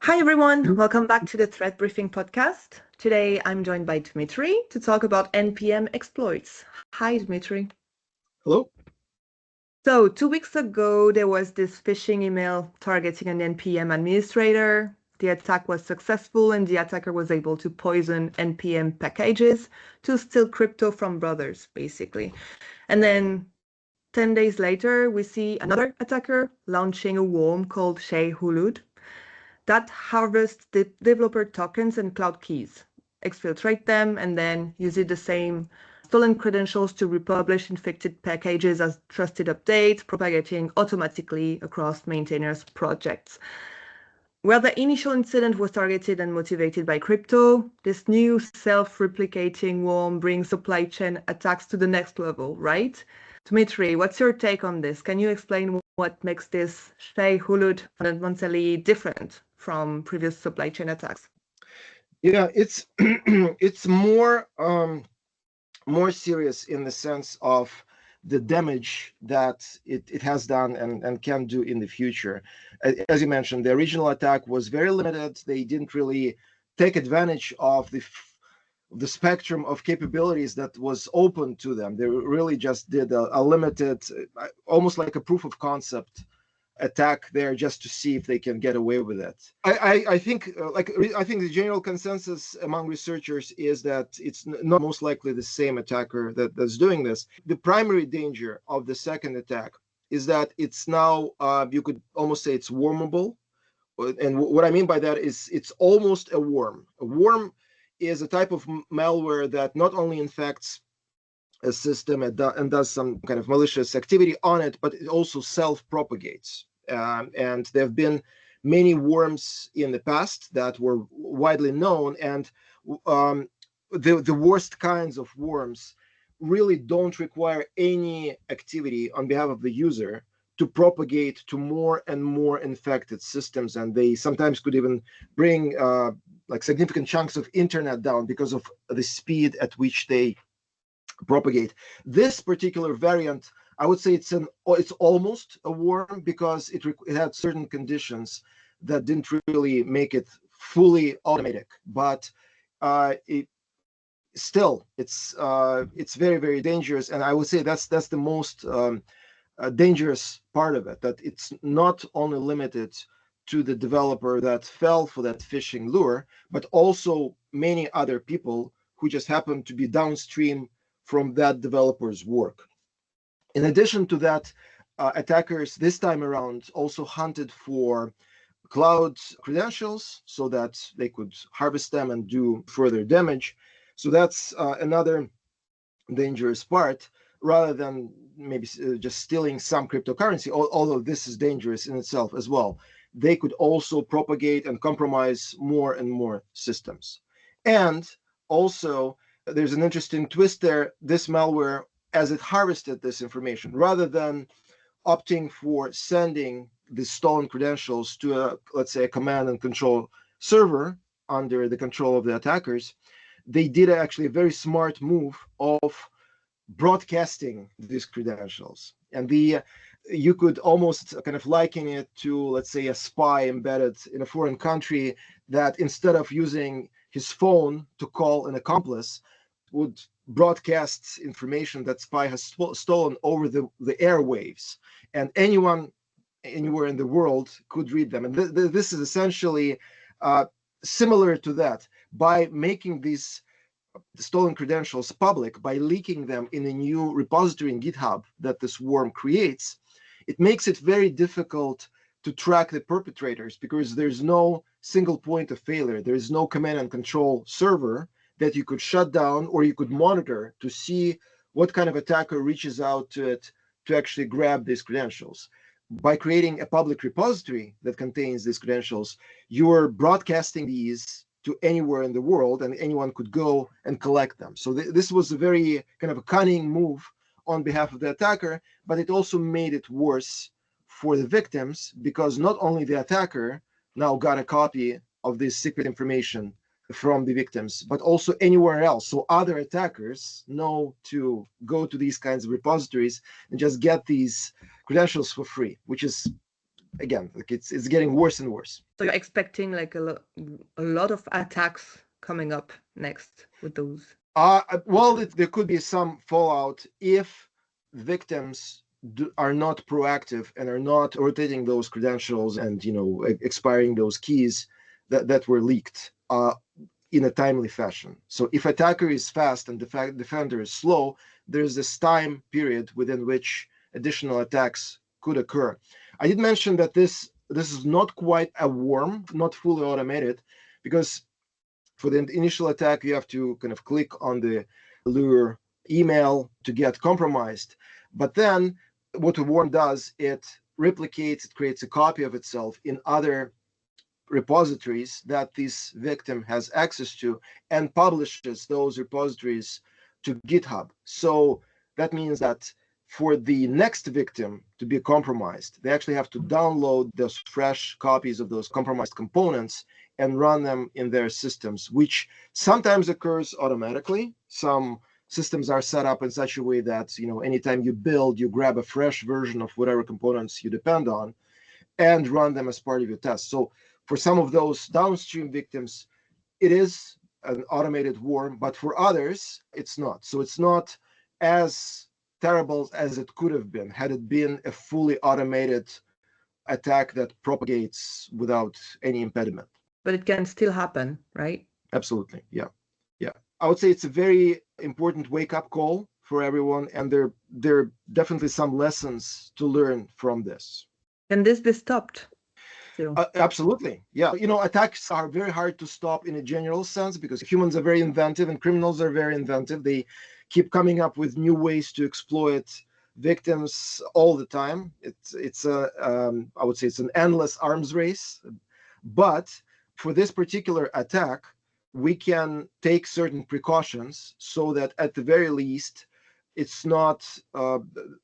Hi everyone, welcome back to the Threat Briefing podcast. Today I'm joined by Dmitry to talk about NPM exploits. Hi Dmitry. Hello? So 2 weeks ago there was this phishing email targeting an NPM administrator. The attack was successful and the attacker was able to poison NPM packages to steal crypto from brothers, basically. And then 10 days later, we see another attacker launching a worm called Shai-Hulud that harvests the developer tokens and cloud keys, exfiltrate them, and then use the same stolen credentials to republish infected packages as trusted updates, propagating automatically across maintainers' projects. Where the initial incident was targeted and motivated by crypto, this new self-replicating worm brings supply chain attacks to the next level, right? Dmitry, what's your take on this? Can you explain what makes this Shai-Hulud fundamentally different from previous supply chain attacks? Yeah, it's it's more serious in the sense of the damage that it has done and can do in the future. As you mentioned, the original attack was very limited. They didn't really take advantage of the spectrum of capabilities that was open to them. They really just did a limited, almost like a proof of concept attack there just to see if they can get away with it. I think I think the general consensus among researchers is that it's not most likely the same attacker that's doing this. The primary danger of the second attack is that it's now you could almost say it's wormable. And what I mean by that is it's almost a worm. A worm is a type of malware that not only infects a system and does some kind of malicious activity on it, but it also self-propagates. And there have been many worms in the past that were widely known, and the worst kinds of worms really don't require any activity on behalf of the user to propagate to more and more infected systems, and they sometimes could even bring like significant chunks of internet down because of the speed at which they propagate. This particular variant, I would say it's almost a worm because it had certain conditions that didn't really make it fully automatic, but it still it's very, very dangerous, and I would say that's the most dangerous part of it, that it's not only limited to the developer that fell for that phishing lure, but also many other people who just happen to be downstream from that developer's work. In addition to that, attackers this time around also hunted for cloud credentials so that they could harvest them and do further damage. So that's another dangerous part, rather than maybe just stealing some cryptocurrency, although this is dangerous in itself as well. They could also propagate and compromise more and more systems. And also, there's an interesting twist there. This malware, as it harvested this information, rather than opting for sending the stolen credentials to let's say, a command and control server under the control of the attackers, they did actually a very smart move of broadcasting these credentials. And you could almost kind of liken it to, let's say, a spy embedded in a foreign country that instead of using his phone to call an accomplice, would broadcast information that spy has stolen over the airwaves, and anyone anywhere in the world could read them. And this is essentially similar to that. By making these stolen credentials public, by leaking them in a new repository in GitHub that this worm creates, it makes it very difficult to track the perpetrators because there's no single point of failure. There's no command and control server that you could shut down or you could monitor to see what kind of attacker reaches out to it to actually grab these credentials. By creating a public repository that contains these credentials, you're broadcasting these to anywhere in the world, and anyone could go and collect them. So this was a very kind of a cunning move on behalf of the attacker, but it also made it worse for the victims because not only the attacker now got a copy of this secret information from the victims, but also anywhere else. So other attackers know to go to these kinds of repositories and just get these credentials for free, which is again, like it's getting worse and worse. So you're expecting like a lot of attacks coming up next with those? Well, there could be some fallout if victims are not proactive and are not rotating those credentials and expiring those keys that were leaked in a timely fashion. So if attacker is fast and the defender is slow, there's this time period within which additional attacks could occur. I did mention that this is not quite a worm, not fully automated, because for the initial attack, you have to kind of click on the lure email to get compromised. But then what a worm does, it replicates, it creates a copy of itself in other repositories that this victim has access to and publishes those repositories to GitHub. So that means that for the next victim to be compromised, they actually have to download those fresh copies of those compromised components and run them in their systems, which sometimes occurs automatically. Some systems are set up in such a way that anytime you build, you grab a fresh version of whatever components you depend on and run them as part of your test. So for some of those downstream victims, it is an automated worm, but for others, it's not. So it's not as terrible as it could have been had it been a fully automated attack that propagates without any impediment. But it can still happen, right? Absolutely. Yeah. I would say it's a very important wake-up call for everyone, and there are definitely some lessons to learn from this. Can this be stopped? Absolutely. Yeah. Attacks are very hard to stop in a general sense because humans are very inventive and criminals are very inventive. They keep coming up with new ways to exploit victims all the time. I would say it's an endless arms race. But for this particular attack, we can take certain precautions so that at the very least, it's not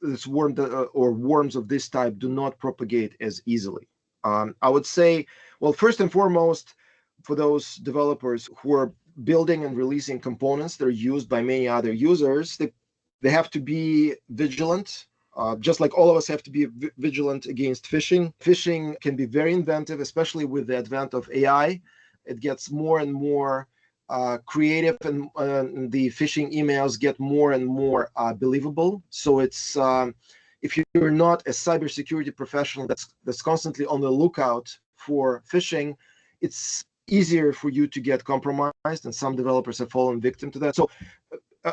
this worm or worms of this type do not propagate as easily. I would say, well, first and foremost, for those developers who are building and releasing components that are used by many other users, they have to be vigilant. Just like all of us have to be vigilant against phishing. Phishing can be very inventive, especially with the advent of AI. It gets more and more creative, and the phishing emails get more and more believable. So it's if you're not a cybersecurity professional that's constantly on the lookout for phishing, it's easier for you to get compromised, and some developers have fallen victim to that. So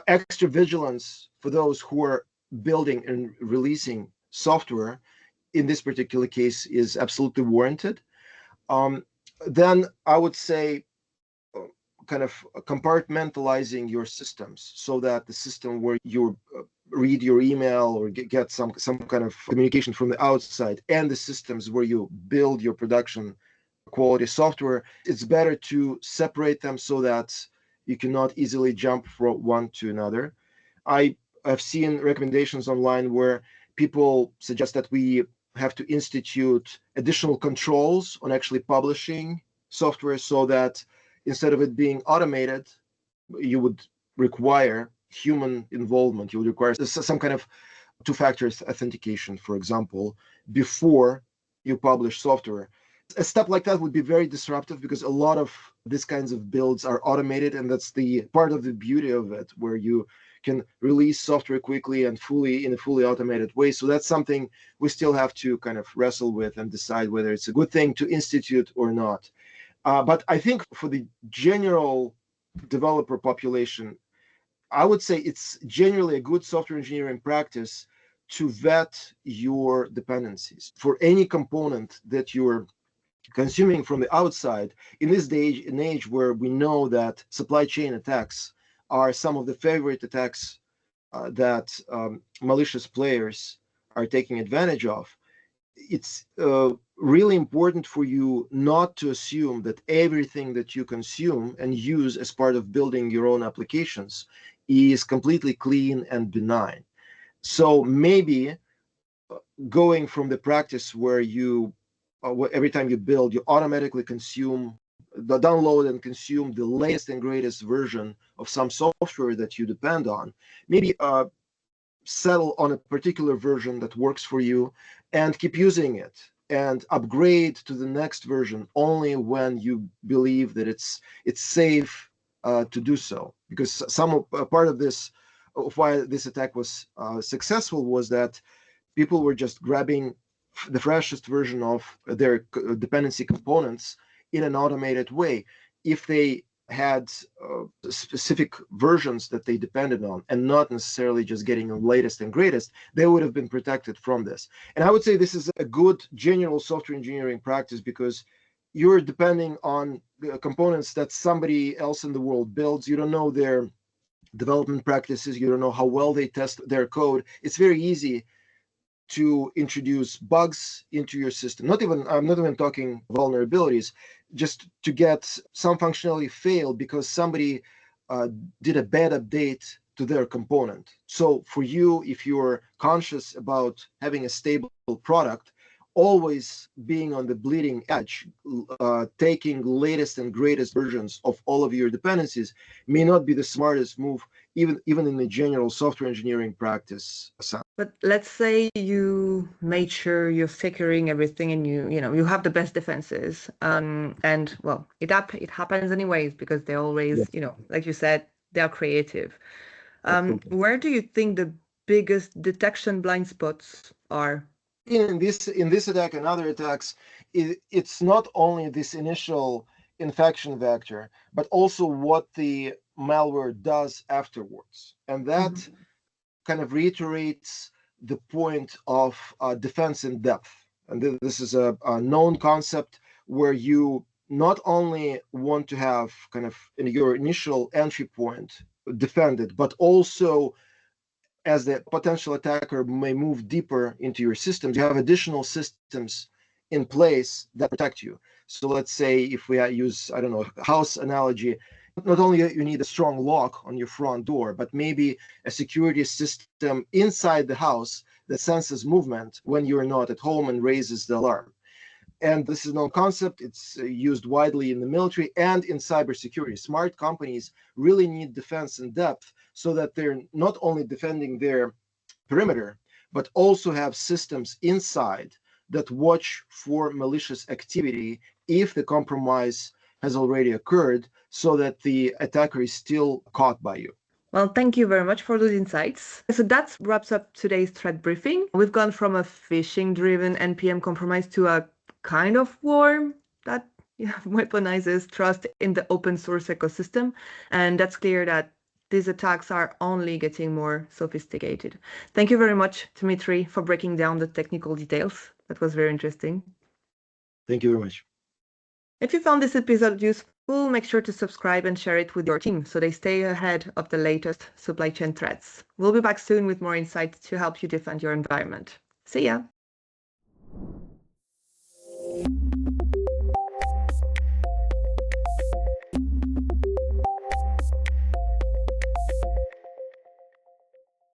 extra vigilance for those who are building and releasing software in this particular case is absolutely warranted. Then I would say kind of compartmentalizing your systems so that the system where you read your email or get some kind of communication from the outside and the systems where you build your production quality software, it's better to separate them so that you cannot easily jump from one to another. I've seen recommendations online where people suggest that we have to institute additional controls on actually publishing software so that instead of it being automated, you would require human involvement. You would require some kind of two-factor authentication, for example, before you publish software. A step like that would be very disruptive because a lot of these kinds of builds are automated, and that's the part of the beauty of it, where you can release software quickly and in a fully automated way. So that's something we still have to kind of wrestle with and decide whether it's a good thing to institute or not. But I think for the general developer population, I would say it's generally a good software engineering practice to vet your dependencies. For any component that you're consuming from the outside, in this day and age where we know that supply chain attacks are some of the favorite attacks that malicious players are taking advantage of, it's really important for you not to assume that everything that you consume and use as part of building your own applications is completely clean and benign. So maybe going from the practice where you every time you build, you automatically download and consume the latest and greatest version of some software that you depend on. Maybe settle on a particular version that works for you and keep using it. and upgrade to the next version only when you believe that it's safe to do so. Because part of this, of why this attack was successful, was that people were just grabbing the freshest version of their dependency components in an automated way. If they had specific versions that they depended on and not necessarily just getting the latest and greatest, they would have been protected from this. And I would say this is a good general software engineering practice, because you're depending on components that somebody else in the world builds. You don't know their development practices. You don't know how well they test their code. It's very easy to introduce bugs into your system. I'm not even talking vulnerabilities, just to get some functionality fail because somebody did a bad update to their component. So for you, if you're conscious about having a stable product, always being on the bleeding edge, taking latest and greatest versions of all of your dependencies may not be the smartest move, even in the general software engineering practice. But let's say you made sure you're securing everything and you have the best defenses. And well, it happens anyways, because they always, like you said, they're creative. Where do you think the biggest detection blind spots are? In this attack and other attacks, it's not only this initial infection vector, but also what the malware does afterwards. And that kind of reiterates the point of defense in depth. And this is a known concept where you not only want to have kind of in your initial entry point defended, but also as the potential attacker may move deeper into your systems, you have additional systems in place that protect you. So let's say if we use, I don't know, house analogy, not only you need a strong lock on your front door, but maybe a security system inside the house that senses movement when you're not at home and raises the alarm. And this is a known concept. It's used widely in the military and in cybersecurity. Smart companies really need defense in depth so that they're not only defending their perimeter, but also have systems inside that watch for malicious activity if the compromise has already occurred, so that the attacker is still caught by you. Well, thank you very much for those insights. So that wraps up today's threat briefing. We've gone from a phishing-driven NPM compromise to a kind of war that weaponizes trust in the open source ecosystem. And that's clear that these attacks are only getting more sophisticated. Thank you very much, Dmitry, for breaking down the technical details. That was very interesting. Thank you very much. If you found this episode useful, make sure to subscribe and share it with your team so they stay ahead of the latest supply chain threats. We'll be back soon with more insights to help you defend your environment. See ya!